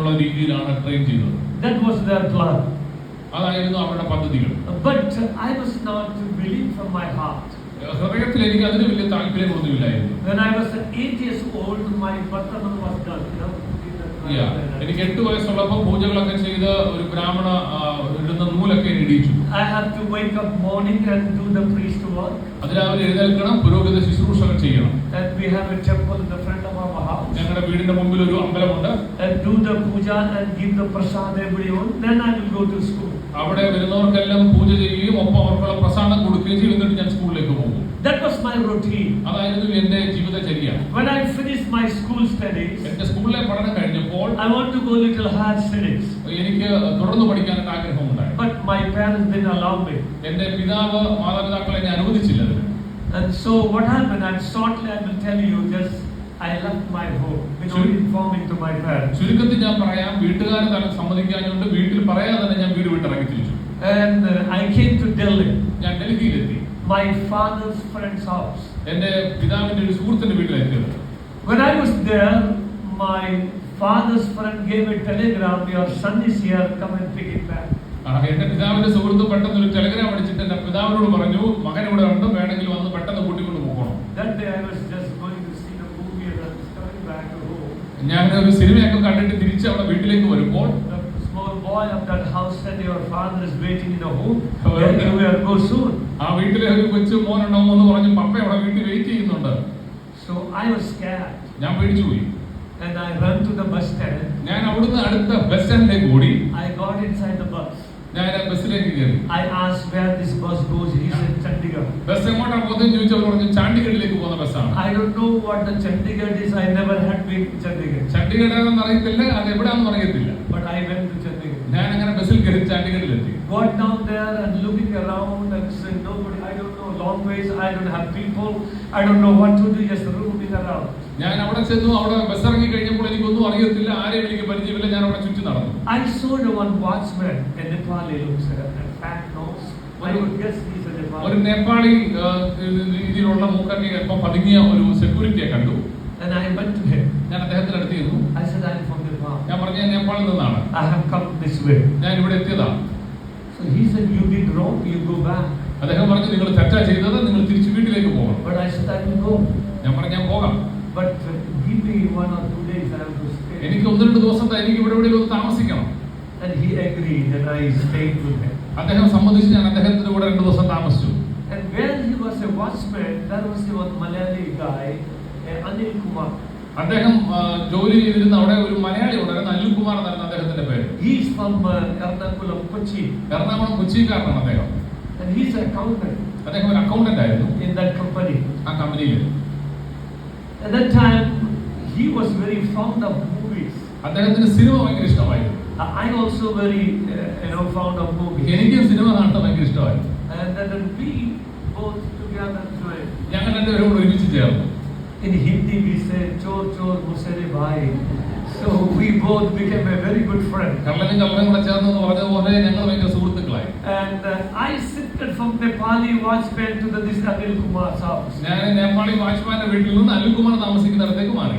എന്നുള്ള രീതിയിലാണ് ട്രെയിൻ ചെയ്തത്. That was their plan. അതായിരുന്നു അവരുടെ പദ്ധതികൾ. But I was not believing from my heart. ഹൃദയത്തിൽ എനിക്ക് അതിന് വലിയ താല്പര്യമൊന്നുമില്ലായിരുന്നു. When I was 8 years old, my patranam was done. എനിക്ക് 8 വയസ്സുള്ളപ്പോൾ പൂജകളൊക്കെ ചെയ്ത് ഒരു ബ്രാഹ്മണ ഇടുന്ന നൂലൊക്കെ ഇടിച്ചു. I have to wake up morning and do the priest work. അതിരാവിലെ എഴുന്നേൽക്കണം, പുരോഹിത ശുശ്രൂഷകൾ ചെയ്യണം. And we have a temple in the front of our house. ഞങ്ങളുടെ വീടിന്റെ മുമ്പിൽ ഒരു അമ്പലമുണ്ട്. And do the puja and give the prasad everyone. Then I will go to school. അവിടെ വരുന്നവർക്കെല്ലാം പൂജ ചെയ്യുകയും ഒപ്പം അവർക്കുള്ള പ്രസാദം കൊടുക്കുകയും ചെയ്യും. എന്നിട്ട് ഞാൻ സ്കൂളിലേക്ക് പോകും. That was my routine. അതായിരുന്നു എന്റെ ജീവിതചര്യ. When I finished my school studies, എന്റെ സ്കൂളിലെ പഠനം കഴിഞ്ഞപ്പോൾ I want to go little higher studies. എനിക്ക് തുടർന്ന് പഠിക്കാൻ ആഗ്രഹമുണ്ടായി. But my parents didn't allow me. എന്റെ മാതാപിതാക്കൾ എന്നെ അനുവദിച്ചില്ല. And so what happened? And shortly I will tell you, just I left my home without informing to my parents. ചുരുക്കത്തിൽ ഞാൻ പറയാം, വീട്ടുകാരെ തന്നെ സമ്മതിക്കാഞ്ഞുകൊണ്ട് വീട്ടിൽ പറയാതെ തന്നെ ഞാൻ വീട് വിട്ടിറങ്ങി തിരിച്ചു. And I came to Delhi. ഞാൻ ഡൽഹിയിലെത്തി. My father's friend's house. എന്റെ പിതാവിന്റെ ഒരു സുഹൃത്തിന്റെ വീട്ടിലെത്തിയത്. When I was there, my father's friend gave a telegram, your son is here, come and pick it back. എന്റെ പിതാവിന്റെ സുഹൃത്ത് പെട്ടെന്ന് ഒരു ടെലിഗ്രാം അടിച്ചിട്ട് എന്റെ പിതാവിനോട് പറഞ്ഞു, മകൻ ഇവിടെ ഉണ്ട്, വേണമെങ്കിൽ വന്ന് പെട്ടെന്ന് കൂട്ടിക്കൊണ്ട് പോകണം. That day I was just going to see the movie and I was coming back to home. ഞാൻ ഒരു സിനിമയൊക്കെ കണ്ടിട്ട് തിരിച്ച് അവിടെ വീട്ടിലേക്ക് വരുമ്പോൾ the small boy of that house said, your father is waiting in the home. You will go soon. ആ വീട്ടിലെ ഒരു കൊച്ചു മോനുണ്ടാവും എന്ന് പറഞ്ഞു, പപ്പ അവിടെ വീട്ടിൽ വെയിറ്റ് ചെയ്യുന്നുണ്ട്. So I was scared. ഞാൻ പേടിച്ചു പോയി. And I ran to the bus stand. ഞാൻ അവിടുന്ന് അടുത്ത ബസ് സ്റ്റാൻഡിലേക്ക് ഓടി. I got inside the bus. ഞാൻ ബസ്സിലേക്ക് കയറി. I asked where this bus goes. He said Chandigarh. Bus എങ്ങോട്ടാ പോകുന്നത് ചോദിച്ചപ്പോൾ പറഞ്ഞു ചണ്ഡീഗഡിലേക്ക് പോകുന്ന ബസ്സാണ്. I don't know what the Chandigarh is. I never had been to Chandigarh. Chandigarh ആണെന്ന് അറിയത്തില്ല, അത് എവിടെയാണെന്ന് അറിയത്തില്ല. But I went to Chandigarh. ഞാൻ അങ്ങനെ ബസ്സിൽ കയറി ചണ്ഡീഗഡിലെത്തി. Got down there and looking around and said nobody. I don't know, long ways. I don't have people. I don't know what to do. Just roaming around. ഞാൻ അവിടെ ചെന്നു. അവിടെ bus ഇറങ്ങി കഴിഞ്ഞപ്പോൾ എനിക്കൊന്നും അറിയത്തില്ല, ആരെയും എനിക്ക് പരിചയമില്ല. ഞാൻ അവിടെ ചുറ്റി നടന്നു. I saw the one watchman, a Nepali looks a fat nose. I would guess he's a Nepali. ഒരു നേപ്പാളി രീതിയിലുള്ള മൂക്കൊക്കെ അല്പം പതുങ്ങിയ ഒരു സെക്യൂരിറ്റിയെ കണ്ടു. And I went to him. ഞാൻ അദ്ദേഹത്തിന്റെ അടുത്ത് ചെന്നു. I said I'm from Nepal. ഞാൻ പറഞ്ഞു ഞാൻ നേപ്പാളിൽ നിന്നാണ്. I have come this way. ഞാൻ ഇവിടെ എത്തിയതാണ്. So he said you did wrong, you go back. അദ്ദേഹം പറഞ്ഞു നിങ്ങൾ തെറ്റാ ചെയ്തത്, നിങ്ങൾ തിരിച്ചു വീട്ടിലേക്ക് പോകണം. But I said I will go. ഞാൻ പറഞ്ഞു ഞാൻ പോകാം. But give me 1 or 2 days I have to stay. എനിക്ക് 1-2 ദിവസം എനിക്ക് ഇവിടെ എവിടെയെങ്കിലും താമസിക്കണം. And he agreed that I stayed with him. അദ്ദേഹം സമ്മതിച്ചു. ഞാൻ അദ്ദേഹത്തിന്റെ കൂടെ 2 ദിവസം താമസിച്ചു. And where he was a watchman, there was one Malayali guy, Anil Kumar. അദ്ദേഹം ജോലി ചെയ്തിരുന്ന അവിടെ ഒരു മലയാളി ഉണ്ടായിരുന്നു, അനിൽ കുമാർ എന്നായിരുന്നു അദ്ദേഹത്തിന്റെ പേര്. He is from Ernakulam, Kochi. Ernakulam കൊച്ചിക്കാരനാണ് അദ്ദേഹം. And he is an accountant. അദ്ദേഹം ഒരു അക്കൗണ്ടന്റ് ആയിരുന്നു in that company. ആ കമ്പനിയിൽ. At that time he was very fond of movies. അദ്ദേഹത്തിന് സിനിമ ഭയങ്കര ഇഷ്ടമായിരുന്നു. I also very fond of movies. എനിക്കും സിനിമ കാണാൻ ഭയങ്കര ഇഷ്ടമായിരുന്നു. And then we both together joined. ഞങ്ങൾ രണ്ടുപേരും കൂടെ ഒരുമിച്ച് ചേർന്നു. In Hindi we say chor chor musere bhai. So we both became a very good friend. കള്ളനും കള്ളനും കൂടെ ചേർന്ന് പറഞ്ഞതുപോലെ ഞങ്ങൾ ഭയങ്കര സുഹൃത്തുക്കളായി. And I shifted from Nepali watchman to this Anil Kumar's house. ഞാൻ നേപ്പാളി വാച്ച്മാന്റെ വീട്ടിൽ നിന്ന് അനിൽ കുമാർ താമസിക്കുന്നിടത്തേക്ക് മാറി.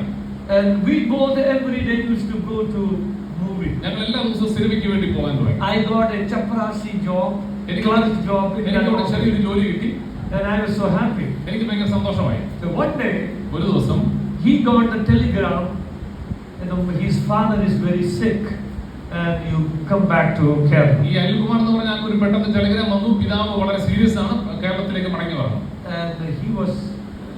And we both every day used to go to movie. ഞങ്ങൾ എല്ലാ ദിവസവും സിനിമയ്ക്ക് വേണ്ടി പോകാൻ തുടങ്ങി. I got a chaprasi job, clerk job in that എനിക്ക് ചെറിയൊരു ജോലി കിട്ടി. and I was so happy. എനിക്ക് ഭയങ്കര സന്തോഷമായി. So one day ഒരു ദിവസം he got a telegram, his father is very sick and you come back to Kerala. ഈ അനിൽ കുമാർ എന്ന് പറഞ്ഞ ഒരു പെട്ടെന്ന് ടെലിഗ്രാം വന്നു, പിതാവ് വളരെ സീരിയസ് ആണ്, കേരളത്തിലേക്ക് മടങ്ങി വരണം. And he was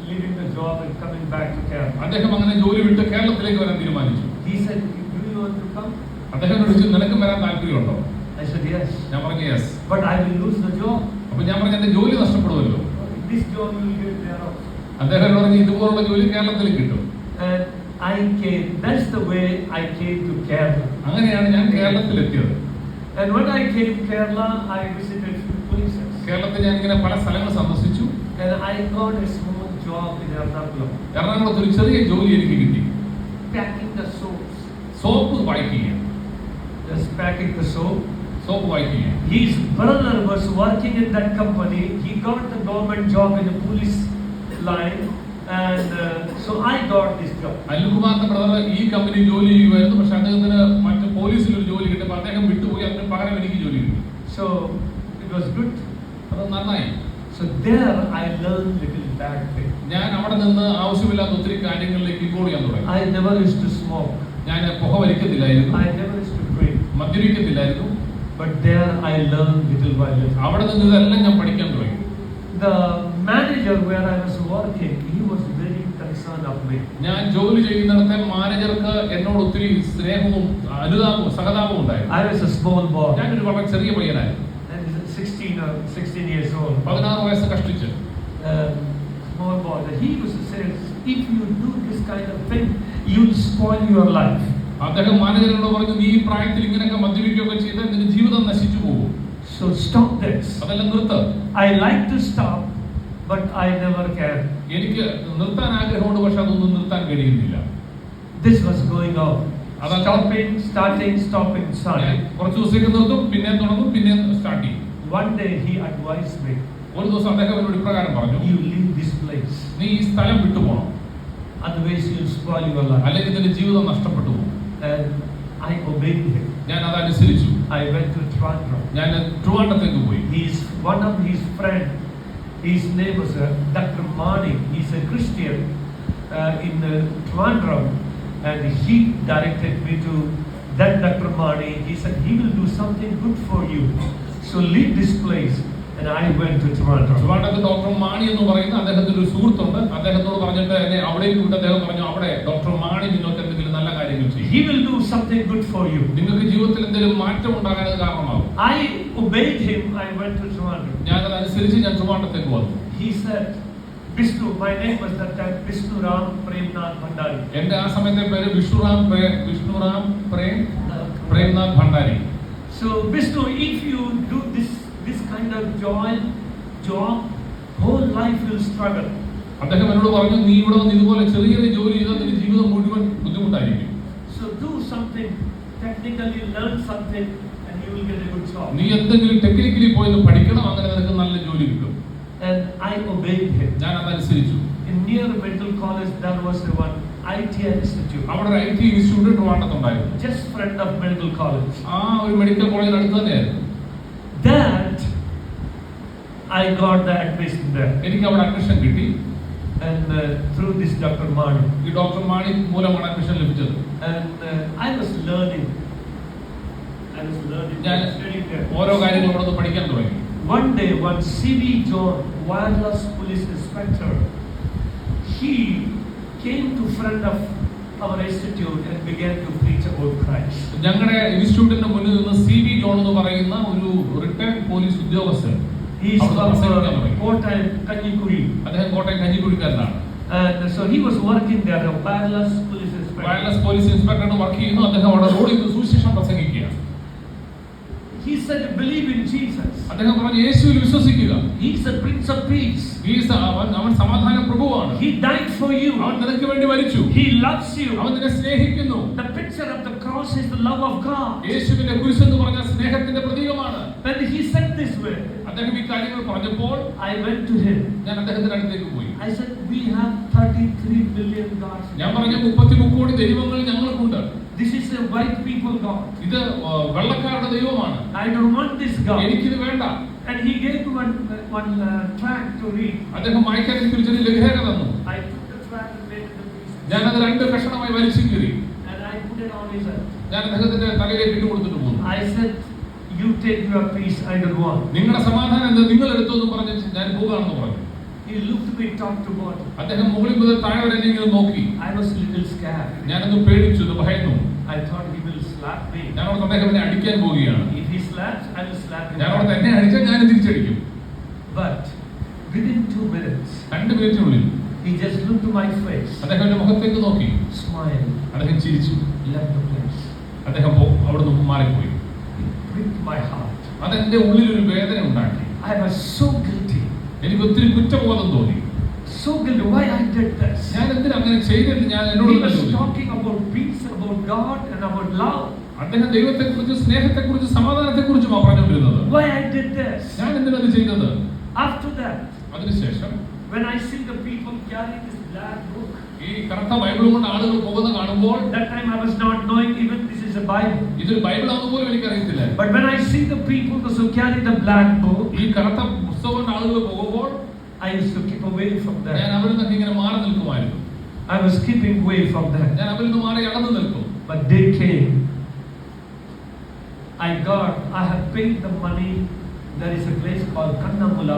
leaving the job and coming back to Kerala. അദ്ദേഹം അങ്ങനെ ജോലി വിട്ട് കേരളത്തിലേക്ക് വരാൻ തീരുമാനിച്ചു. He said, do you want to come? അദ്ദേഹം ചോദിച്ചു നിനക്ക് വരാൻ താല്പര്യമുണ്ടോ? I said yes. ഞാൻ പറഞ്ഞു yes. But I will lose the job. അപ്പോൾ ഞാൻ പറഞ്ഞു എന്റെ ജോലി നഷ്ടപ്പെടുമല്ലോ. This job you will get there also. അദ്ദേഹം പറഞ്ഞു ഇതുപോലുള്ള ജോലി കേരളത്തിൽ കിട്ടും. And I came. That's the way I came to Kerala. അങ്ങനെയാണ് ഞാൻ കേരളത്തിൽ എത്തിയത്. And when I came to Kerala, I visited few places. കേരളത്തിൽ ഞാൻ ഇങ്ങനെ പല സ്ഥലങ്ങൾ സന്ദർശിച്ചു. And I got a small job in Ernakulam. എറണാകുളത്ത് ഒരു ചെറിയ ജോലി എനിക്ക് കിട്ടി. Packing the soaps. Soap pack ചെയ്യാൻ. Just packing the soap. Soap pack ചെയ്യാൻ. His brother was working in that company. He got the government job in the police line. And so I got this job. Anil കുമാറിന്റെ brother ഈ company ജോലി ചെയ്യുമായിരുന്നു, പക്ഷെ അദ്ദേഹത്തിന് മറ്റു So it was good. അത് നന്നായി. So there I learned little bad thing. ഞാൻ അവിടെ നിന്ന് ആവശ്യമില്ലാത്ത ഒത്തിരി കാര്യങ്ങളിലേക്ക് ഇൻവോൾവ് ചെയ്യാൻ തുടങ്ങി. I never used to smoke. ഞാൻ പുക വലിക്കത്തില്ലായിരുന്നു. I never used to drink. മദ്യപിക്കത്തില്ലായിരുന്നു. But there I learned little by little. അവിടെ നിന്ന് ഇതെല്ലാം ഞാൻ പഠിക്കാൻ തുടങ്ങി. The manager where I was working, he was very concerned of me. ഞാൻ ജോലി ചെയ്യുന്നിടത്തെ മാനേജർക്ക് എന്നോട് ഒത്തിരി സ്നേഹവും അനുതാപവും സഹതാപവും ഉണ്ടായിരുന്നു. I was a small boy. ഞാനൊരു വളരെ ചെറിയ പയ്യനായിരുന്നു. 16 years old. 16 വയസ്സ് കഷ്ടിച്ച്. Small boy. He used to say, if you do this kind of thing, you'll spoil your life. അദ്ദേഹം മാനേജറിനോട് പറഞ്ഞു, നീ ഈ പ്രായത്തിൽ ഇങ്ങനെയൊക്കെ മദ്യപിക്കുകയൊക്കെ ചെയ്താൽ നിന്റെ ജീവിതം നശിച്ചു പോകും. So stop this. അതെല്ലാം നിർത്ത്. I like to stop, but I never can. എനിക്ക് നിർത്താൻ ആഗ്രഹമുണ്ട്, പക്ഷെ അതൊന്നും നിർത്താൻ കഴിയുന്നില്ല. This was going on. Stopping, stopping, starting. കുറച്ച് ദിവസത്തേക്ക് നിർത്തും, പിന്നെ തുടങ്ങും, പിന്നെ സ്റ്റാർട്ട് ചെയ്യും. One day he advised me. ഒരു ദിവസം അദ്ദേഹം എന്നോട് ഇപ്രകാരം പറഞ്ഞു, You leave this place. നീ ഈ സ്ഥലം വിട്ടുപോകണം. Otherwise you'll spoil your life. അല്ലെങ്കിൽ നിന്റെ ജീവിതം നഷ്ടപ്പെട്ടു പോകും. And I obeyed him. ഞാൻ അതനുസരിച്ചു. I went to Trivandrum. ഞാൻ ട്രിവാൻഡ്രത്തേക്ക് പോയി. He's one of his friend. His name was Dr. Mani. He's a Christian in Trivandrum, and he directed me to that Dr. Mani. He said he will do something good for you. So leave this place. And I went to Trivandrum. ട്രിവാൻഡ്രത്ത് doctor Mani എന്ന് പറയുന്ന അദ്ദേഹത്തിന്റെ ഒരു സുഹൃത്തുണ്ട്. അദ്ദേഹത്തോട് പറഞ്ഞിട്ട് എന്നെ അവിടേക്ക് വിട്ട് അദ്ദേഹം പറഞ്ഞു, അവിടെ ഡോക്ടർ മാണി നിങ്ങൾക്ക് എന്തെങ്കിലും നല്ല കാര്യങ്ങൾ ചെയ്യും. He will do something good for you. നിങ്ങൾക്ക് ജീവിതത്തിൽ എന്തെങ്കിലും മാറ്റം ഉണ്ടാകാൻ അത് കാരണമാകും. I obeyed him. I went to Trivandrum. ഞാൻ അതനുസരിച്ച് ഞാൻ ട്രിവാൻഡ്രത്തേക്ക് വന്നു. He said, Vishnu, my name was that time Vishnu Ram Premnath Bhandari. എന്റെ ആ സമയത്തെ പേര് Vishnuram Premnath Bhandari. So Vishnu, if you do this kind of job, whole life will struggle. അദ്ദേഹം എന്നോട് പറഞ്ഞു, നീ ഇവിടെ വന്ന് ഇതുപോലെ ചെറിയ ജോലി ചെയ്താൽ നിന്റെ ജീവിതം മുഴുവൻ ബുദ്ധിമുട്ടായിരിക്കും. So do something technically, learn something, and you will get a good job. നീ എന്തെങ്കിലും ടെക്നിക്കലി പോയി പഠിക്കണം, അങ്ങനെ നിനക്ക് നല്ല ജോലി കിട്ടും. And I obeyed him. ഞാൻ അതനുസരിച്ചു. In near medical college there was one ITI institute. അവിടെ ഒരു IT ഇൻസ്റ്റിറ്റ്യൂട്ട് ട്രിവാൻഡ്രത്തുണ്ടായിരുന്നു. Just friend of medical college. ആ ഒരു മെഡിക്കൽ കോളേജിന് അടുത്ത് തന്നെയായിരുന്നു. That I got the admission there. എനിക്ക് അവിടെ അഡ്മിഷൻ കിട്ടി. And through this Dr. Mani. ഈ ഡോക്ടർ മാണി മൂലമാണ് അഡ്മിഷൻ ലഭിച്ചത്. And I was learning. ഞാൻ ഓരോ കാര്യങ്ങളും അവിടെ നിന്ന് പഠിക്കാൻ തുടങ്ങി. One day, one C.V. John, wireless police inspector, he came to front of our institute and began to preach about Christ. ഞങ്ങളുടെ ഇൻസ്റ്റിറ്റ്യൂട്ടിന്റെ മുന്നിൽ നിന്ന് C.V. ജോൺ എന്ന് പറയുന്ന ഒരു റിട്ടയർഡ് പോലീസ് ഉദ്യോഗസ്ഥൻ. He is from Kottayam, Kanjikuri. അദ്ദേഹം Kottayam കഞ്ഞിക്കുഴിക്കാരനാണ്. And so he was working there, a wireless police inspector. Wireless police ഇൻസ്പെക്ടറാണ് വർക്ക് ചെയ്യുന്നു. അദ്ദേഹം അവിടെ റോഡിൽ സുവിശേഷം പ്രസംഗിക്കുകയാണ്. He said, believe in Jesus. അദ്ദേഹം പറഞ്ഞു, യേശുവിൽ വിശ്വസിക്കുക. He is the Prince of Peace. അവൻ സമാധാന പ്രഭുവാണ്. He died for you. അവൻ നിനക്ക് വേണ്ടി മരിച്ചു. He loves you. അവൻ നിന്നെ സ്നേഹിക്കുന്നു. The picture of the cross is the love of God. യേശുവിന്റെ കുരിശ് എന്ന് പറഞ്ഞ സ്നേഹത്തിന്റെ പ്രതീകമാണ്. When he said this way, അദ്ദേഹം ഈ കാര്യങ്ങൾ പറഞ്ഞപ്പോൾ I went to him. ഞാൻ അദ്ദേഹത്തിന്റെ അടുത്തേക്ക് പോയി. I said, we have 33 billion gods. ഞാൻ പറഞ്ഞു, 33 കോടി ദൈവങ്ങൾ ഞങ്ങൾക്കുണ്ട്. This is a white people God. ഇത് വെള്ളക്കാരുടെ ദൈവമാണ്. I don't want this God. എനിക്കിത് വേണ്ട. And he gave one tract to read. അദ്ദേഹം വായിക്കാൻ എനിക്ക് ഒരു ചെറിയ ലേഖനം തന്നു. I took the tract and made it the piece. ഞാൻ അത് 2 കഷണമായി വലിച്ചു കീറി. And I put it on his head. ഞാൻ അദ്ദേഹത്തിന്റെ തലയിലേക്ക് ഇട്ട് കൊടുത്തിട്ട് പോന്നു. I said, you take your peace, I don't want. നിങ്ങളുടെ സമാധാനം എന്താ, നിങ്ങൾ എടുത്തോ എന്ന് പറഞ്ഞ് ഞാൻ പോകാണെന്ന് പറഞ്ഞു. He looked at me top to bottom. അദ്ദേഹം മുകളിൽ മുതൽ താഴെ വരെ എന്നെ നോക്കി. I was a little scared. ഞാനൊന്ന് പേടിച്ചു, ഭയന്നു. I thought he will slap me. ഞാൻ അവിടെ അദ്ദേഹം എന്നെ അടിക്കാൻ പോവുകയാണ്. If he slaps, I will slap him. ഞാൻ അവിടെ എന്നെ അടിച്ചാൽ ഞാൻ തിരിച്ചടിക്കും. But within 2 minutes, 2 മിനിറ്റിനുള്ളിൽ he just looked to my face, അദ്ദേഹം എന്റെ മുഖത്തേക്ക് നോക്കി, smiled, അദ്ദേഹം ചിരിച്ചു, left the place. അദ്ദേഹം അവിടെ നിന്ന് മാറിപ്പോയി. It pricked my heart. അതെന്റെ ഉള്ളിൽ ഒരു വേദന ഉണ്ടാക്കി. I was so guilty. എനിക്ക് ഒത്തിരി കുറ്റബോധം തോന്നി. So guilty. Why I did this? ഞാൻ എന്തിനാ അങ്ങനെ ചെയ്തത്? ഞാൻ എന്നോട് He was talking about peace, about God, and about love. അദ്ദേഹം ദൈവത്തെക്കുറിച്ച്, സ്നേഹത്തെക്കുറിച്ച്, സമാധാനത്തെക്കുറിച്ചുമാണ് പറഞ്ഞുകൊണ്ടിരുന്നത്. Why I did this? ഞാൻ എന്തിനാ ഇത് ചെയ്തത്? After that, അതിനുശേഷം when I see the people carrying this black book, ഈ കറുത്ത ബൈബിളും കൊണ്ട് ആളുകൾ പോകുന്ന കാണുമ്പോൾ, that time I was not knowing even this is a Bible. ഇതൊരു ബൈബിൾ ആണെന്ന് പോലും എനിക്കറിയത്തില്ല. But when I see the people who carry the black book, ഈ കറുത്ത പുസ്തകം ആളുകൾ പോകുമ്പോൾ I used to keep away from ഞാൻ them. അവരിൽ നിന്നൊക്കെ ഇങ്ങനെ മാറി നിൽക്കുമായിരുന്നു. I was keeping away from them. ഞാൻ അവരിൽ നിന്ന് മാറി അകന്നു നിൽക്കും. But they came. I have paid the money. There is a place called Kannamula,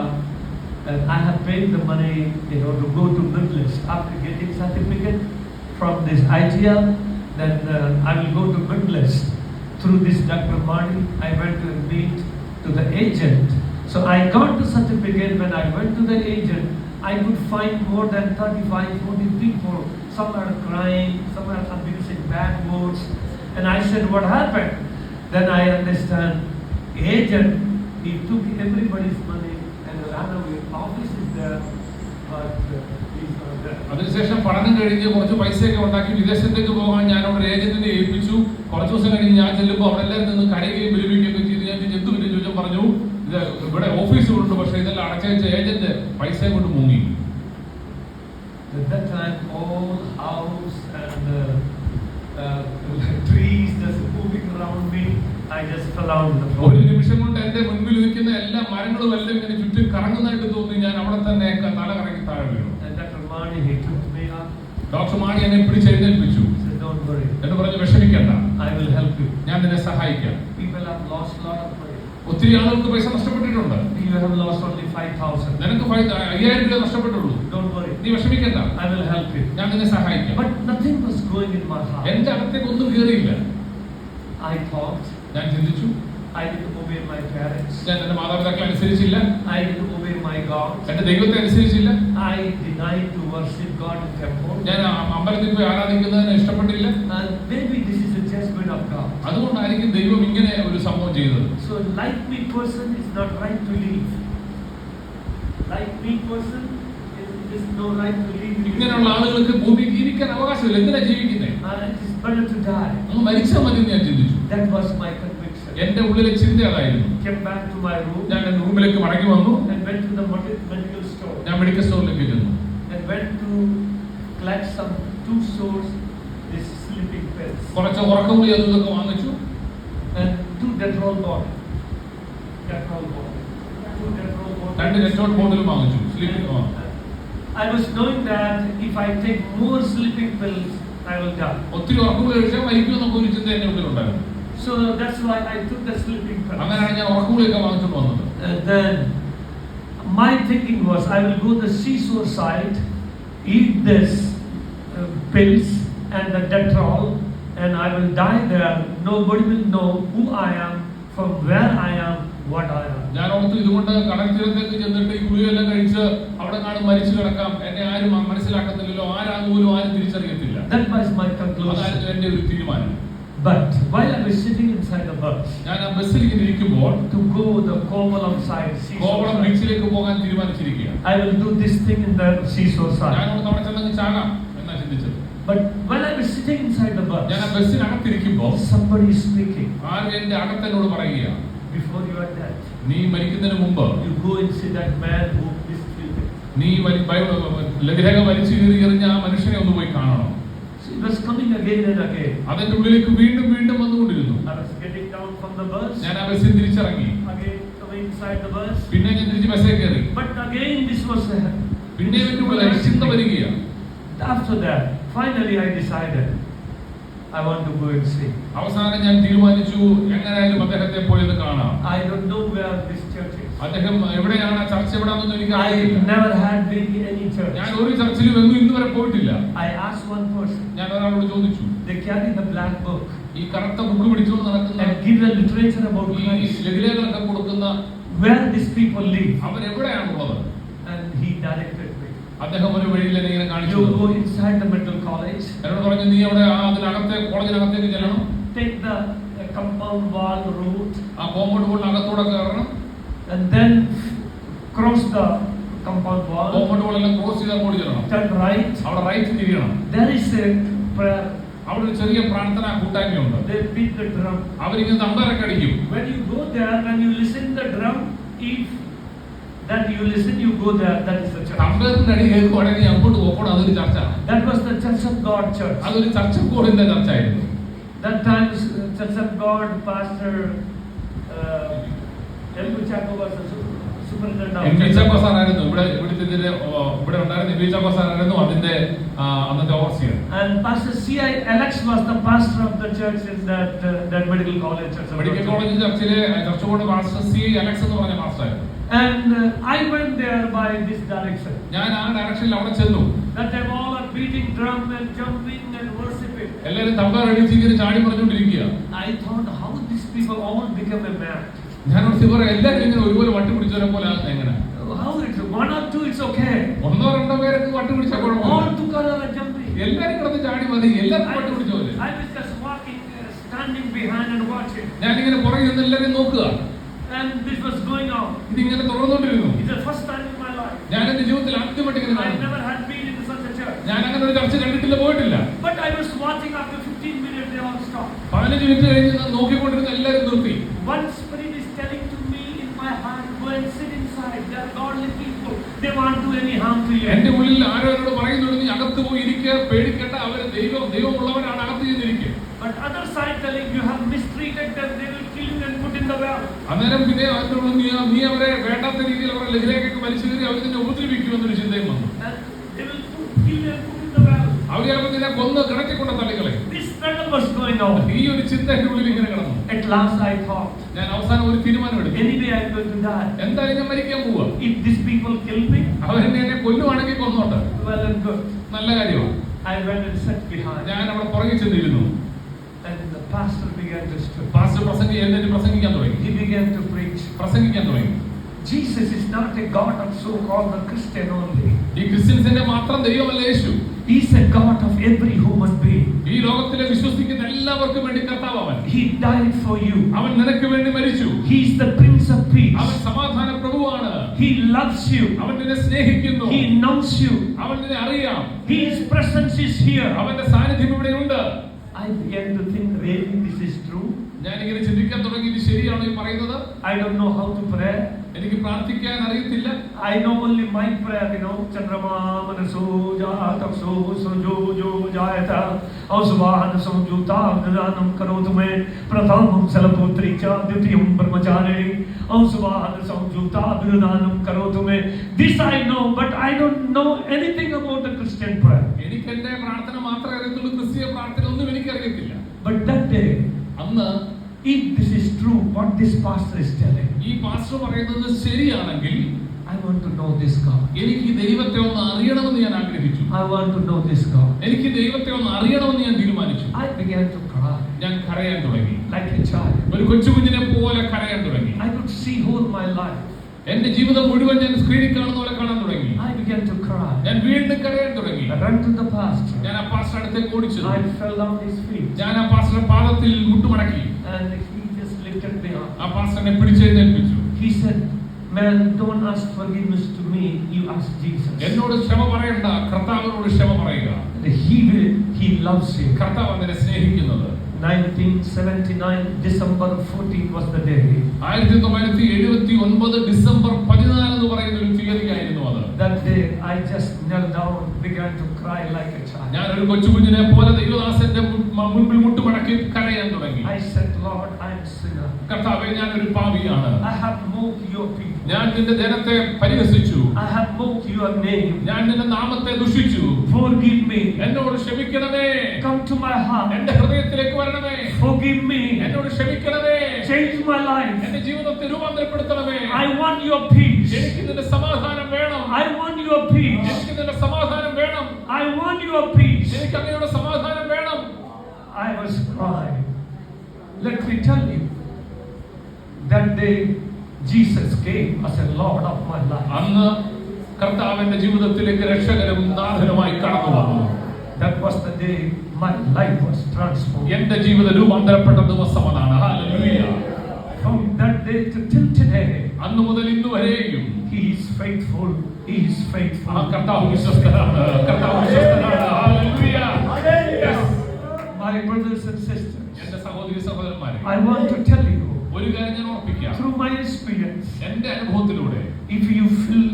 and I have paid the money, to go to Midlands. After getting certificate from this ITL, then I will go to Midlands. Through this Dr. Mani, I went to meet to the agent. So I got the certificate. When I went to the agent, I could find more than 35-40 people. Some are crying, some are abusing bad words. And I said, what happened? Then I understand, agent, he took everybody's money and ran away. Office is there, but he's not there. അതിനുശേഷം പഠനം കഴിഞ്ഞ് കുറച്ച് പൈസയൊക്കെ ഉണ്ടാക്കി വിദേശത്തേക്ക് പോകാൻ ഞാൻ അവിടെ ഏജന്റിനെ ഏൽപ്പിച്ചു. കുറച്ച് ദിവസം കഴിഞ്ഞ് ഞാൻ ചെല്ലുമ്പോൾ അവിടെ എല്ലാവരും നിന്ന് കരയുകയും വിലപിക്കുകയൊക്കെ ചെയ്ത് ഞാൻ എന്ത് പിന്നെ ചോദിച്ചാൽ പറഞ്ഞു, ഇത് ഇവിടെ ഓഫീസുകളുണ്ട്, പക്ഷേ ഇതെല്ലാം അടച്ചയച്ച ഏജന്റ് പൈസയെ കൊണ്ട് മുങ്ങി. At that time, all house and trees just moving around me. I just fell out on the floor. ഒരു നിമിഷം കൊണ്ട് എന്റെ മുൻപിൽ നിൽക്കുന്ന എല്ലാ മരങ്ങളും എല്ലാം ഇങ്ങനെ ചുറ്റും കറങ്ങുന്നതായിട്ട് തോന്നി. ഞാൻ അവിടെ തന്നെ തല കറങ്ങി താഴെ വീണു. And Dr. Mani, he took me up. Doctor Mani എന്നെ പിടിച്ചെഴുന്നേൽപ്പിച്ചു. He said, don't worry. എന്ന് പറഞ്ഞു, വിഷമിക്കണ്ട, I will help you. ഞാൻ നിന്നെ സഹായിക്കാം. People have lost a lot of money. ഒത്തിരി ആളുകൾക്ക് പൈസ നഷ്ടപ്പെട്ടിട്ടുണ്ട്. You have lost only 5,000. നിനക്ക് 5,000 രൂപ നഷ്ടപ്പെട്ടുള്ളൂ. Don't worry. നീ വിഷമിക്കണ്ട, I will help you. ഞാൻ നിന്നെ സഹായിക്കാം. But nothing was going in my heart. എന്റെ അകത്തേക്ക് ഒന്നും കയറിയില്ല. I thought, ഞാൻ ചിന്തിച്ചു, I didn't obey my parents. ഞാൻ എന്റെ മാതാപിതാക്കളെ അനുസരിച്ചില്ല, I didn't obey my God. എന്റെ ദൈവത്തെ അനുസരിച്ചില്ല, I denied to worship God in temple. ഞാൻ അമ്പലത്തിൽ പോയി ആരാധിക്കുന്നതിന് ഇഷ്ടപ്പെട്ടില്ല. And maybe this is a judgment of God. അതുകൊണ്ടായിരിക്കും ദൈവം ഇങ്ങനെ ഒരു സംഭവം ചെയ്തത്. So like me person is not right to live. Like me person is no right to live. ഇങ്ങനെയുള്ള ആളുകൾക്ക് ഭൂമിയിൽ ജീവിക്കാൻ അവകാശമില്ല. എന്തിനാ ജീവിക്കുന്നത്? It is better to die. ഒന്ന് മരിച്ചാൽ മതി എന്ന് ഞാൻ ചിന്തിച്ചു. That was my conviction. എന്റെ ഉള്ളിലെ ചിന്ത അതായിരുന്നു. Came back to my room. ഞാൻ എന്റെ റൂമിലേക്ക് മടങ്ങി വന്നു. And went to the medical store. ഞാൻ മെഡിക്കൽ സ്റ്റോറിലേക്ക് ചെന്നു. And went to collect some 2 stores this sleeping pills. കുറച്ച് ഉറക്കഗുളിക അതൊക്കെ വാങ്ങിച്ചു. And 2 Dettol bottle. Dettol bottle. 2 Dettol bottle. 2 Dettol bottle വാങ്ങിച്ചു. Sleeping. I was knowing that if I take more sleeping pills, I will die. ഒത്തിരി ഉറക്കഗുളിക കഴിച്ചാൽ മരിക്കുമെന്നൊക്കെ ഒരു ചിന്ത എന്റെ ഉള്ളിലുണ്ടായിരുന്നു. So that's why I took the sleeping pills. അങ്ങനെയാണ് ഞാൻ ഉറക്കഗുളിക വാങ്ങിച്ചുകൊണ്ട് വന്നത്. Then my thinking was, I will go to the seashore side, eat this pills and the Dettol, and I will die there. Nobody will know who I am, from where I am, what I am. ഞാൻ ഓർത്തു ഇതുകൊണ്ട് കടൽ തീരത്തേക്ക് ചെന്നിട്ട് ഈ ഗുളികയെല്ലാം കഴിച്ച് അവിടെ കാണും മരിച്ചു കിടക്കാം. എന്നെ ആരും മനസ്സിലാക്കത്തില്ലല്ലോ, ആരാണ് പോലും ആരും തിരിച്ചറിയത്തില്ല. That was my conclusion. അതായിരുന്നു എന്റെ ഒരു തീരുമാനം. But while I was sitting inside the bus, ഞാൻ ആ ബസ്സിൽ ഇങ്ങനെ ഇരിക്കുമ്പോൾ to go the Kovalam side, Kovalam seashore side, ബീച്ചിലേക്ക് പോകാൻ തീരുമാനിച്ചിരിക്കുക. I will do this thing in the seashore ഞാൻ side. അവിടെ ചെന്നങ്ങ് ചാകാം എന്നാ ചിന്തിച്ചത്. But when I was sitting inside the ഞാൻ ആ bus, ബസ്സിനകത്തിരിക്കുമ്പോൾ somebody is speaking. ആരും എന്റെ അകത്തെന്നോട് പറയുക, Before you are dead, നീ മരിക്കുന്നതിന് മുമ്പ് you go and see that man who is sleeping. നീ ലഘുലേഖ വലിച്ചു കീറി എറിഞ്ഞ ആ മനുഷ്യനെ ഒന്ന് പോയി കാണണം. So it was coming again and again. അതിന്റെ ഉള്ളിലേക്ക് വീണ്ടും വീണ്ടും വന്നുകൊണ്ടിരുന്നു. I was getting down from the bus, ഞാൻ ആ ബസ്സിൽ തിരിച്ചിറങ്ങി. again coming inside the bus. പിന്നെ ഞാൻ തിരിച്ച് ബസ്സിൽ കയറി. But again this was പിന്നെ എന്റെ ഉള്ളിൽ ചിന്ത വരികയാണ്. After that, finally I decided I want to go and see. അവസാനം ഞാൻ തീരുമാനിച്ചു എങ്ങനെയായാലും അദ്ദേഹത്തെ പോയത് കാണാം. I don't know where this church is. അദ്ദേഹം എവിടെയാണ്, ആ ചർച്ച എവിടെയാണെന്ന് എനിക്ക് I അറിയില്ല. never had been in any church. ഞാൻ ഒരു ചർച്ചിലും എങ്ങും ഇന്ന് വരെ പോയിട്ടില്ല. I asked one person. ഞാൻ ഒരാളോട് ചോദിച്ചു, They carry the black book ഈ കറുത്ത ബുക്ക് പിടിച്ചുകൊണ്ട് നടക്കുന്ന and give a literature about ഈ Christ. ലഘുലേഖകളൊക്കെ കൊടുക്കുന്ന Where these people live. അവരെവിടെയാണുള്ളത്? And he directed me. അദ്ദേഹം ഒരു വഴിയിൽ എന്നെ ഇങ്ങനെ കാണിച്ചു. You go inside the medical college. എന്നോട് പറഞ്ഞു, നീ അവിടെ അതിനകത്തെ കോളേജിനകത്തേക്ക് ചെല്ലണം. Take the compound wall route. ആ കോമ്പൗണ്ട് വോളിന് അകത്തൂടെ കയറണം. And then cross the compound wall. Compound വോളെല്ലാം ക്രോസ് ചെയ്ത് അങ്ങോട്ട് ചെല്ലണം. Turn right. അവിടെ റൈറ്റ് തിരിയണം. There is a prayer. അവിടെ ഒരു ചെറിയ പ്രാർത്ഥനാ കൂട്ടായ്മയുണ്ട്. They beat the drum. അവരിങ്ങനെ തമ്പരൊക്കെ അടിക്കും. When you go there, when you listen the drum, if that you listen, you go there. That is the church. തമ്പേറിന്റെ അടി കേൾക്കുവാണെങ്കിൽ അങ്ങോട്ട് പോകണം. അതൊരു ചർച്ച. That was the Church of God church. അതൊരു ചർച്ച കോഡിന്റെ ചർച്ചയായിരുന്നു. That time Church of God pastor Elku Chaco was a superintendent of M V Chackos ആയിരുന്നു ഇവിടെ ഉണ്ടായിരുന്ന എം വി ചാക്കോസ് ആയിരുന്നു അതിന്റെ അന്നത്തെ overseer. And Pastor C.I. Alex was the pastor of the church in that medical college. Medical college ചർച്ചിലെ church board pastor C.I. Alex എന്ന് പറഞ്ഞ pastor ആയിരുന്നു. And I went there by this direction. ഞാൻ ആ ഡയറക്ഷനിൽ അവിടെ ചെന്നു. That time all are beating drum and jumping and worshiping. എല്ലാവരും തമ്പ അടിച്ച് ഇങ്ങനെ ചാടി പറഞ്ഞുകൊണ്ടിരിക്കുക. I thought how these people all become a man. ഞാൻ എല്ലാവരും ഇങ്ങനെ ഒരുപോലെ വട്ടി പിടിച്ചവരെ പോലെ ആകുന്നത് എങ്ങനെ? How it's one or two it's okay. ഒന്നോ രണ്ടോ പേരൊക്കെ വട്ടി പിടിച്ചാൽ കുഴപ്പമില്ല. All together are jumping. എല്ലാവരും കിടന്ന് ചാടി മതി, എല്ലാവരും വട്ടി പിടിച്ച പോലെ. I was just walking, standing behind and watching. ഞാൻ ഇങ്ങനെ പുറകിൽ നിന്ന് എല്ലാവരും നോക്കുക. And this was going on. ഇതിങ്ങനെ തുടർന്നുകൊണ്ടിരുന്നു. It's the first time in my life. ഞാൻ എന്റെ ജീവിതത്തിൽ ആദ്യമായിട്ട് ഇങ്ങനെ I കാണുന്നു. never had been in such a church. ഞാൻ അങ്ങനെ ഒരു ചർച്ച കണ്ടിട്ടില്ല, പോയിട്ടില്ല. But I was watching. After 15 minutes they all stopped. 15 minute കഴിഞ്ഞ് ഞാൻ നോക്കിക്കൊണ്ടിരുന്ന എല്ലാവരും നിർത്തി. One spirit is telling to me in my heart, go and sit inside. They are godly people. They won't do any harm to you. എന്റെ ഉള്ളിൽ ആരോ എന്നോട് പറയുന്നുണ്ട്, നീ അകത്ത് പോയി ഇരിക്കുക, പേടിക്കണ്ട, അവര് ദൈവമുള്ളവരാണ്, അകത്ത് ചെന്നിരിക്കുക. But other side telling you have mistreated them, they will kill you and put in the well. അന്നേരം പിന്നെ നീ അവരെ വേണ്ടാത്ത രീതിയിൽ അവരുടെ ലഹരിയിലേക്ക് വലിച്ചു കയറി അവർ നിന്നെ ഉപദ്രവിക്കുമെന്നൊരു ചിന്തയും വന്നു. And they will kill you and put in the well. അവർ ചിലപ്പോൾ നിന്നെ കൊന്ന് കിടത്തിക്കൊണ്ട് തള്ളിക്കളെ. This struggle was going on. ഈ ഒരു ചിന്ത എന്റെ ഉള്ളിൽ ഇങ്ങനെ കിടന്നു. At last I thought, ഞാൻ അവസാനം ഒരു തീരുമാനം എടുത്തു. anyway I am going to die. എന്തായാലും ഞാൻ മരിക്കാൻ പോവാ. If these people kill me, അവരെന്നെ കൊല്ലുവാണെങ്കിൽ കൊന്നോട്ടെ, well and good. നല്ല കാര്യമാണ്. I went and sat behind. ഞാൻ അവിടെ പുറകിൽ ചെന്നിരുന്നു. And the pastor began to speak. Pastor പ്രസംഗിക്കാൻ തുടങ്ങി. He began to preach. പ്രസംഗിക്കാൻ തുടങ്ങി. Jesus is not a God of so-called the Christian only. ഈ ക്രിസ്ത്യൻസിന്റെ മാത്രം ദൈവമല്ല യേശു. He is a God of every human being. ഈ ലോകത്തിലെ വിശ്വസിക്കുന്ന എല്ലാവർക്കും വേണ്ടി കർത്താവ് അവൻ. He died for you. അവൻ നിനക്ക് വേണ്ടി മരിച്ചു. He is the Prince of Peace. അവൻ സമാധാന പ്രഭുവാണ്. He loves you. അവൻ നിന്നെ സ്നേഹിക്കുന്നു. He knows you. അവൻ നിന്നെ അറിയാം. His presence is here. അവന്റെ സാന്നിധ്യം ഇവിടെയുണ്ട്. I began to think, really this is true. ഞാൻ ഇങ്ങനെ ചിന്തിക്കാൻ തുടങ്ങി, ഇത് ശരിയാണോ ഈ പറയുന്നത്? I don't know how to pray. എനിക്ക് പ്രാർത്ഥിക്കാൻ അറിയത്തില്ല. I know only my prayer, Chandrama manaso jatakso sujojo jayata ausvahan samjuta gnanam karotume pratamam salaputri cha dvitiyam brahmachari ausvahan samjuta gnanam karotume. This I know, but I don't know anything about the Christian prayer. എനിക്ക് എന്റെ പ്രാർത്ഥന മാത്രമേ അറിയത്തുള്ളൂ, ക്രിസ്തീയ പ്രാർത്ഥന ഒന്നും എനിക്ക് അറിയത്തില്ല. But that day, അന്ന് if this is true, what this pastor is telling, ഈ പാസ്റ്റർ പറയുന്നത് ശരിയാണെങ്കിൽ I want to know this God. എനിക്ക് ഈ ദൈവത്തെ ഒന്ന് അറിയണമെന്ന് ഞാൻ ആഗ്രഹിച്ചു. I want to know this God. എനിക്ക് ദൈവത്തെ ഒന്ന് അറിയണമെന്ന് ഞാൻ തീരുമാനിച്ചു. I began to cry ഞാൻ കരയാൻ തുടങ്ങി. like a child. ഒരു കൊച്ചുകുഞ്ഞിനെ പോലെ കരയാൻ തുടങ്ങി. I could see whole my life. എന്റെ ജീവിതം മുഴുവൻ ഞാൻ സ്ക്രീനിൽ കാണുന്ന പോലെ കാണാൻ തുടങ്ങി. I began to cry. ഞാൻ വീണ്ടും കരയാൻ തുടങ്ങി. I ran to the pastor. ഞാൻ ആ പാസ്റ്റർ അടുത്തേക്ക് ഓടിച്ചു. I fell down his feet. ഞാൻ ആ പാസ്റ്ററുടെ പാദത്തിൽ മുട്ടുമടക്കി. And he just lifted me up. ആ പാസ്റ്ററിനെ പിടിച്ചെഴുന്നേൽപ്പിച്ചു. He said, man, don't ask forgiveness to me, you ask Jesus. എന്നോട് ക്ഷമ പറയണ്ട, കർത്താവിനോട് ക്ഷമ പറയുക. He loves you. കർത്താവ് നിന്നെ സ്നേഹിക്കുന്നത്. 1979 December 14 was the day. 1979 December 14 എന്ന് പറയുന്ന ഒരു തീയതിയായിരുന്നു അത്. That day I just knelt down, began to cry like a child. ഞാൻ ഒരു കൊച്ചുകുഞ്ഞിനെ പോലെ ദൈവദാസന്റെ മുൻപിൽ മുട്ടുമടക്കി കരയാൻ തുടങ്ങി. I said, Lord, I am sinner. കർത്താവേ, ഞാൻ ഒരു പാപിയാണ്. I have mocked your people. ഞാൻ നിന്റെ ജനത്തെ പരിഹസിച്ചു. I have mocked your name. ഞാൻ നിന്റെ നാമത്തെ ദുഷിച്ചു. Forgive me. എന്നോട് ക്ഷമിക്കണമേ. Come to my heart. എന്റെ ഹൃദയത്തിലേക്ക് വരണമേ. Forgive me. എന്നോട് ക്ഷമിക്കണമേ. Change my life. എന്റെ ജീവിതത്തെ രൂപാന്തരപ്പെടുത്തണമേ. I want your peace. എനിക്ക് നിന്റെ സമാധാനം വേണം. I want your peace. എനിക്ക് നിന്റെ സമാധാനം വേണം. I want your peace. എനിക്ക് അങ്ങയുടെ സമാധാനം വേണം. I was crying. Let me tell you, that day Jesus came as a Lord of my life. അന്ന് കർത്താവിന്റെ ജീവിതത്തിലേക്ക് രക്ഷകരും നാഥനുമായി കടന്നു വന്നു. That was the day my life was transformed. എന്റെ ജീവിതം രൂപാന്തരപ്പെട്ട ദിവസം അതാണ്. Hallelujah. From that day to till today, അന്ന് മുതൽ ഇന്ന് വരെയും He is faithful. He is faithful. ആ കർത്താവ് വിശ്വസ്തനാണ്. കർത്താവ് വിശ്വസ്തനാണ്. Hallelujah. Yes. My brothers and sisters, എന്റെ സഹോദരി സഹോദരന്മാരെ, I want to tell you, ഒരു കാര്യം ഞാൻ ഓർപ്പിക്കാം. through my experience, എന്റെ അനുഭവത്തിലൂടെ, if you feel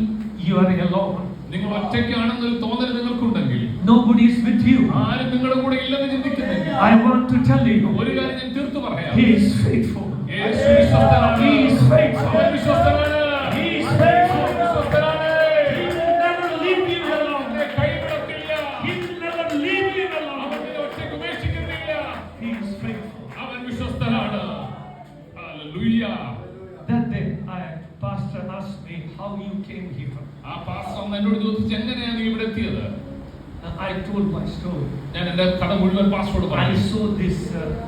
you are alone, നിങ്ങൾ ഒറ്റയ്ക്കാണെന്നൊരു തോന്നൽ നിങ്ങൾക്കുണ്ടെങ്കിൽ, nobody is with you, ആരും നിങ്ങളുടെ കൂടെ ഇല്ലെന്ന് ചിന്തിക്കുന്നില്ല, I want to tell you, ഒരു കാര്യം ഞാൻ തീർത്തു പറയാം. He is faithful. യേശു വിശ്വസ്തനാണ്. He is faithful. അവൻ വിശ്വസ്തനാണ്. He is faithful. അവൻ വിശ്വസ്തനാണ്. He will never leave you alone. അവനെ കൈവിടത്തില്ല. He will never leave you അവൻ alone. നിന്നെ ഒറ്റയ്ക്ക് ഉപേക്ഷിക്കുന്നില്ല. He is faithful. അവൻ വിശ്വസ്തനാണ്. Hallelujah. That day, pastor asked me how you came here. ആ പാസ്റ്റർ അന്ന് എന്നോട് ചോദിച്ചു, എങ്ങനെയാണ് നീ ഇവിടെ എത്തിയത്? I told my story. ഞാൻ എന്റെ കഥ മുഴുവൻ പാസ്റ്ററോട് I പറഞ്ഞു. saw this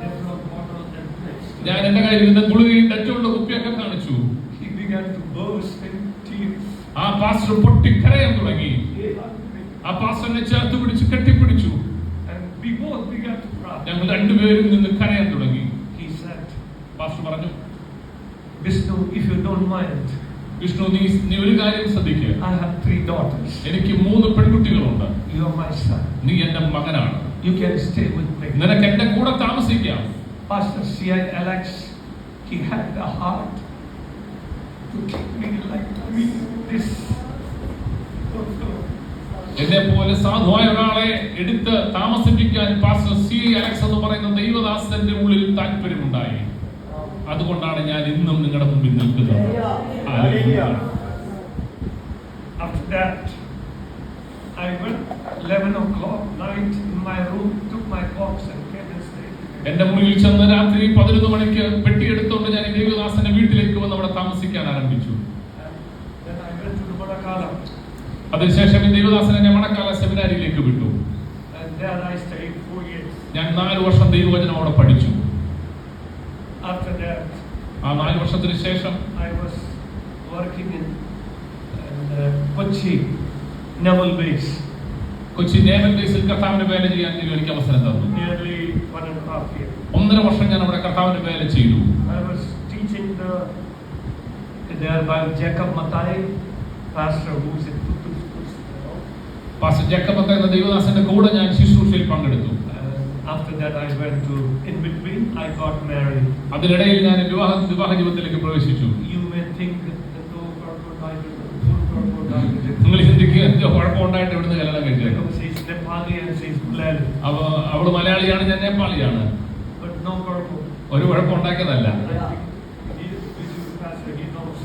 Dettol bottle and place. ഞാൻ എന്റെ കയ്യിൽ ഇരുന്ന ഗുളികയും ഡെറ്റോളിന്റെ കുപ്പിയൊക്കെ കാണിച്ചു. He began to burst in tears. ആ പാസ്റ്റർ പൊട്ടിക്കരയാൻ തുടങ്ങി. ആ പാസ്റ്ററിനെ ചേർത്ത് പിടിച്ച് കെട്ടിപ്പിടിച്ചു. And we both began to cry. ഞങ്ങൾ രണ്ടുപേരും നിന്ന് കരയാൻ തുടങ്ങി. He said, പാസ്റ്റർ പറഞ്ഞു, Vishnu, if you don't mind, Vishnu, നീ ഒരു കാര്യം ശ്രദ്ധിക്കുക. I have 3 daughters. എനിക്ക് 3 പെൺകുട്ടികളുണ്ട്. You are my son. നീ എന്റെ മകനാണ്. You can stay with me. നിനക്ക് എന്റെ കൂടെ താമസിക്കാം. Pastor C.I. Alex, he had the heart to keep me like this. എന്നെ പോലെ സാധുവായ ഒരാളെ എടുത്ത് താമസിപ്പിക്കാൻ പാസ്റ്റർ സി അലക്സ് എന്ന് പറയുന്ന ദൈവദാസന്റെ ഉള്ളിൽ താല്പര്യമുണ്ടായി. അതുകൊണ്ടാണ് ഞാൻ ഇന്നും നിങ്ങളുടെ മുമ്പിൽ നിൽക്കുന്നത്. After that, I went 11 o'clock night in my room, took my box and came and stayed. എന്റെ മുറിയിൽ ചെന്ന് രാത്രി 11 മണിക്ക് പെട്ടിയെടുത്തുകൊണ്ട് ഞാൻ ദൈവദാസന്റെ വീട്ടിലേക്ക് വന്ന് അവിടെ താമസിക്കാൻ ആരംഭിച്ചു. Then I went to the Manakala. അതിനുശേഷം ഈ ദൈവദാസൻ എന്നെ മണക്കാല സെമിനാരിയിലേക്ക് വിട്ടു. And there I stayed 4 years. ഞാൻ 4 വർഷം ദൈവവചനം അവിടെ പഠിച്ചു. After that, ആ 4 വർഷത്തിന് ശേഷം I was working in Kochi Naval Base. Kochi naval ബേസിൽ കർത്താവിന്റെ വേല ചെയ്യാൻ ദൈവം എനിക്ക് അവസരം തന്നു. Nearly 1.5 years. 1.5 വർഷം ഞാൻ അവിടെ കർത്താവിന്റെ വേല ചെയ്തു. I was teaching there by Jacob Matai, pastor who is in Puttur. Pastor Jacob എന്ന ദൈവദാസന്റെ കൂടെ ഞാൻ ശുശ്രൂഷയിൽ പങ്കെടുത്തു. After that, I went to, in between, I got married. അതിനിടയിൽ ഞാൻ വിവാഹ ജീവിതത്തിലേക്ക് പ്രവേശിച്ചു. You may think നിങ്ങൾ ചിന്തിക്കുക, എന്തോ കുഴപ്പമുണ്ടായിട്ട് ഇവിടുന്ന് കല്യാണം കഴിച്ചത്. she's Nepali and she's Mulali. അവള് മലയാളിയാണ്, ഞാൻ നേപ്പാളിയാണ്. But no problem. ഒരു കുഴപ്പം ഉണ്ടാക്കിയതല്ല. He knows.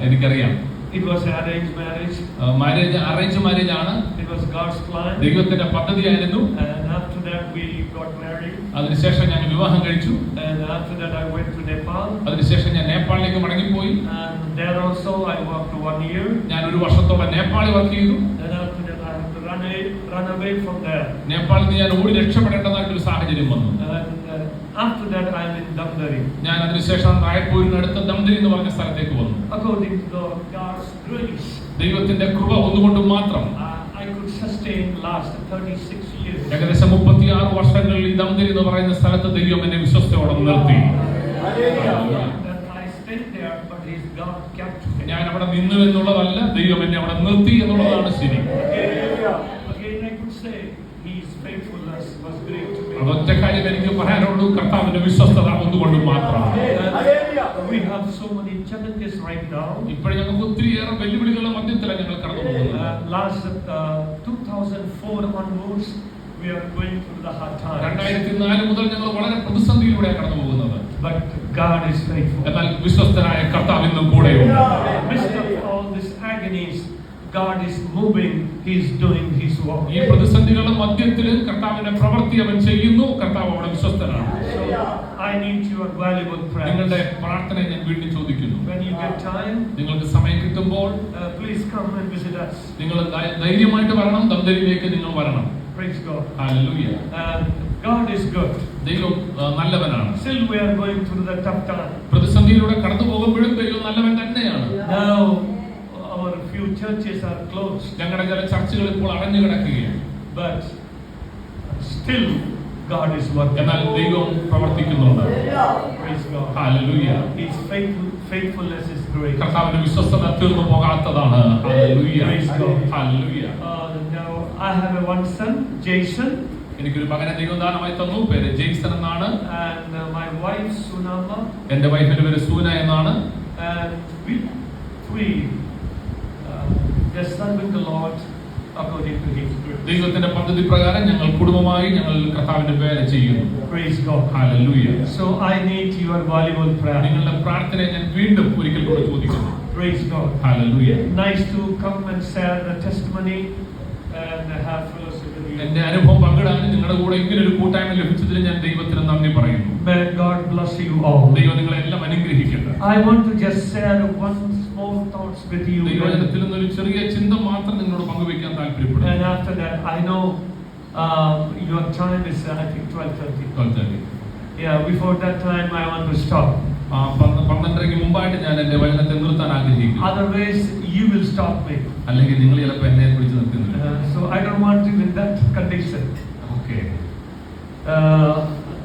എനിക്കറിയാം. It was an arranged marriage. Arrange marriage ആണ്. It was God's plan. ദൈവത്തിന്റെ പദ്ധതിയായിരുന്നു. And after that we got married. അതിനുശേഷം ഞാൻ വിവാഹം കഴിച്ചു. And after that I went to Nepal. അതിനുശേഷം ഞാൻ നേപ്പാളിലേക്ക് മടങ്ങിപ്പോയി. And there also I worked 1 year. ഞാൻ 1 വർഷത്തോളം നേപ്പാളിൽ വർക്ക് ചെയ്തു. And after that I had to run away from there. നേപ്പാളിൽ നിന്ന് ഞാൻ ഓടി രക്ഷപ്പെടേണ്ടതായിട്ടൊരു സാഹചര്യം വന്നു. And after that I am in Damdari. ഞാൻ അതിനുശേഷം റായ്പൂരിനടുത്ത ദംദരി എന്ന് പറഞ്ഞ സ്ഥലത്തേക്ക് വന്നു. According to God's grace, ദൈവത്തിന്റെ കൃപ ഒന്നുകൊണ്ട് മാത്രം I could sustain last 36 years. ഏകദേശം 36 വർഷങ്ങളിൽ ഈ ദംദരി എന്ന് പറയുന്ന സ്ഥലത്ത് ദൈവം എന്നെ വിശ്വസ്തയോടെ നിർത്തി. I stayed there, but His God kept me. ഞാൻ അവിടെ നിന്നു എന്നുള്ളതല്ല, ദൈവം എന്നെ അവിടെ നിർത്തി എന്നുള്ളതാണ് ശരി. Again I could say His faithfulness was great to me. അതൊറ്റ കാര്യം എനിക്ക് പറയാനുള്ളൂ, കർത്താവിന്റെ വിശ്വസ്തത ഒന്നുകൊണ്ട് മാത്രം. We have so many challenges right now. ഇപ്പോൾ ഞങ്ങൾക്ക് ഒത്തിരിയേറെ വെല്ലുവിളികളുടെ മധ്യത്തിലാണ് ഞങ്ങൾ കടന്നു പോകുന്നത്. Last 2004 onwards, we are going through the hard times. 2004 മുതൽ ഞങ്ങൾ വളരെ പ്രതിസന്ധിയിലൂടെ കടന്നു പോകുന്നത്. But God is faithful. എന്നാൽ വിശ്വസ്തനായ കർത്താവ് ഇന്നും കൂടെയുണ്ട്. In the midst of all these agonies, God is moving. He is doing His work. ഈ പ്രതിസന്ധികളുടെ മധ്യത്തിൽ കർത്താവിന്റെ പ്രവൃത്തി അവൻ ചെയ്യുന്നു. കർത്താവ് അവിടെ വിശ്വസ്തനാണ്. So I need your valuable prayers. നിങ്ങളുടെ പ്രാർത്ഥന ഞാൻ വീണ്ടും ചോദിക്കുന്നു. When you get time, നിങ്ങൾക്ക് സമയം കിട്ടുമ്പോൾ please come and visit us. നിങ്ങൾ ധൈര്യമായിട്ട് വരണം. ദംദരിയിലേക്ക് നിങ്ങൾ വരണം. Praise God. Hallelujah. God is good. ദൈവം നല്ലവനാണ്. Still we are going through the tough time. പ്രതിസന്ധിയിലൂടെ കടന്നു പോകുമ്പോഴും ദൈവം നല്ലവൻ തന്നെയാണ്. Now our few churches are closed. ഞങ്ങളുടെ ചില ചർച്ചകൾ ഇപ്പോൾ അടഞ്ഞു കിടക്കുകയാണ്. But still God is working. എന്നാൽ ദൈവം പ്രവർത്തിക്കുന്നുണ്ട്. Praise God. Hallelujah. His faithfulness is great. കർത്താവിന്റെ വിശ്വസ്തത തീർന്നു പോകാത്തതാണ്. Hallelujah. Praise God. Hallelujah. Now I have one son, Jason. എനിക്കൊരു മകനെ ദൈവം ദാനമായി തന്നു. പേര് ജെയ്സൺ എന്നാണ്. And my wife Sunama. എന്റെ വൈഫിന്റെ പേര് സൂന എന്നാണ്. And we three just serving the Lord according to His grace. ദൈവത്തിന്റെ പദ്ധതി പ്രകാരം ഞങ്ങൾ കുടുംബമായി ഞങ്ങൾ കർത്താവിന്റെ വേല ചെയ്യുന്നു. Praise God. Hallelujah. So I need your valuable prayer. നിങ്ങളുടെ പ്രാർത്ഥനയെ ഞാൻ വീണ്ടും ഒരിക്കൽ കൂടി ചോദിക്കുന്നു. Praise God. Hallelujah. Nice to come and share the testimony and have fellowship with you. എന്റെ അനുഭവം പങ്കിടാനും നിങ്ങളുടെ കൂടെ ഇങ്ങനെ ഒരു കൂട്ടായ്മ ലഭിച്ചതിൽ ഞാൻ ദൈവത്തിന് നന്ദി പറയുന്നു. May God bless you all. ദൈവം നിങ്ങളെ എല്ലാം അനുഗ്രഹിക്കട്ടെ. I want to just share one small thoughts with you. ദൈവവചനത്തിൽ നിന്നൊരു ചെറിയ ചിന്ത മാത്രം നിങ്ങളോട് പങ്കുവയ്ക്കാൻ താല്പര്യപ്പെടുന്നു. And after that, I know your time is I think 12:30. Yeah, before that time I want to stop. 12:30 മുമ്പായിട്ട് ഞാൻ എന്റെ വചനത്തെ നിർത്താൻ ആഗ്രഹിക്കുന്നു. Otherwise you will stop me. അല്ലെങ്കിൽ നിങ്ങൾ ചിലപ്പോൾ എന്നെ പിടിച്ചു നിർത്തുന്നില്ല. So I don't want to in that condition. Okay.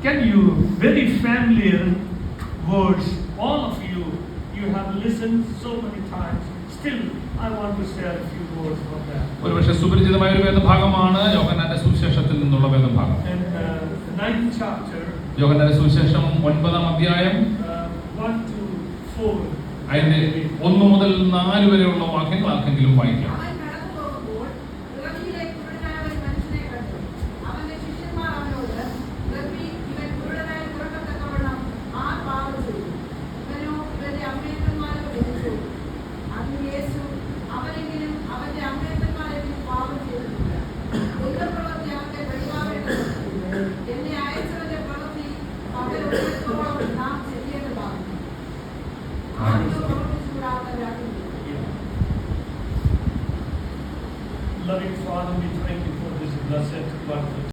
Can you very familiar words, all of you have listened so many times. Still, I want to share a few words from that. ഒരുപക്ഷെ സുപരിചിതമായ ഒരു വേദഭാഗമാണ് യോഹന്നാന്റെ സുവിശേഷത്തിൽ നിന്നുള്ള വേദഭാഗം. And the 9th chapter. യോഹന്നാന്റെ സുവിശേഷം 9-ാം അധ്യായം 1 to 4. അതിന്റെ 1 മുതൽ 4 വരെയുള്ള വാക്യങ്ങൾ ആർക്കെങ്കിലും വായിക്കാം. Loving Father, we thank you for this blessed word.